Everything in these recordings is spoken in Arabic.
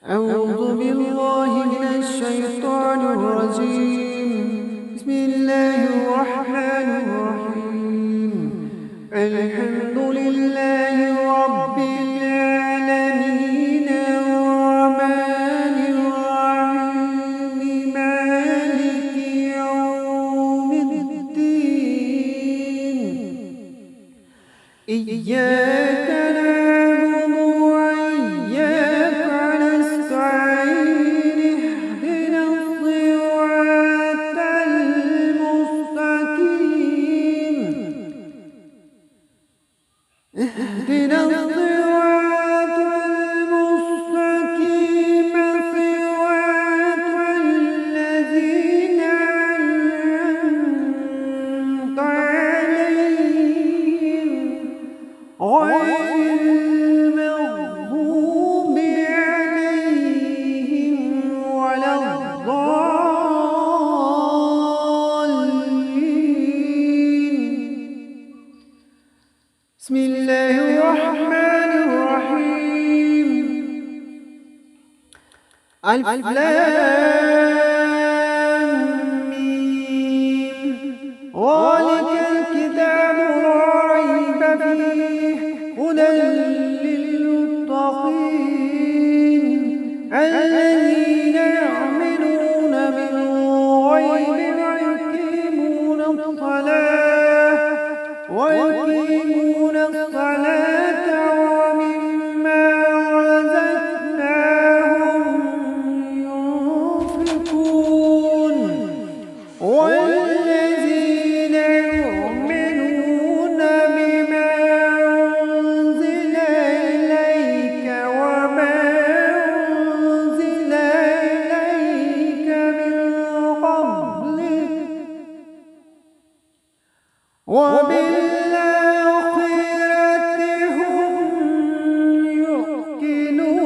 أعوذ بالله من الشيطان الرجيم. بسم الله الرحمن الرحيم. الحمد لله رب العالمين الرحمن الرحيم مالك يوم الدين. إياك نعبد وإياك نستعين. اهدنا الصراط المستقيم. اهدنا الصراط المستقيم صراط الذين أنعمت عليهم غير المغضوب عليهم ولا الضالين. بسم الله الرحمن الرحيم. ألف لام ميم. ذلك الكتاب لا ريب فيه هدى للمتقين الذين يؤمنون بالغيب ويقيمون الصلاة ومما رزقناهم ينفقون والذين يؤمنون بما أنزل إليك وما أنزل إليك من قبلك وبالآخرة هم يوقنون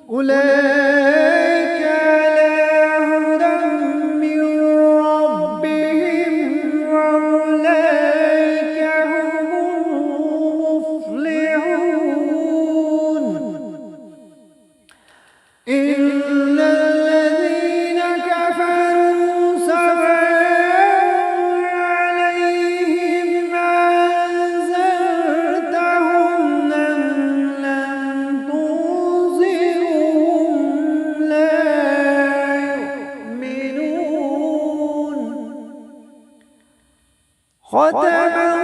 أولئك على هدى من ربهم وأولئك هم المفلحون. إن الذين كفروا سواء عليهم أنذرتهم أم لم تنذرهم لا يؤمنون. ختم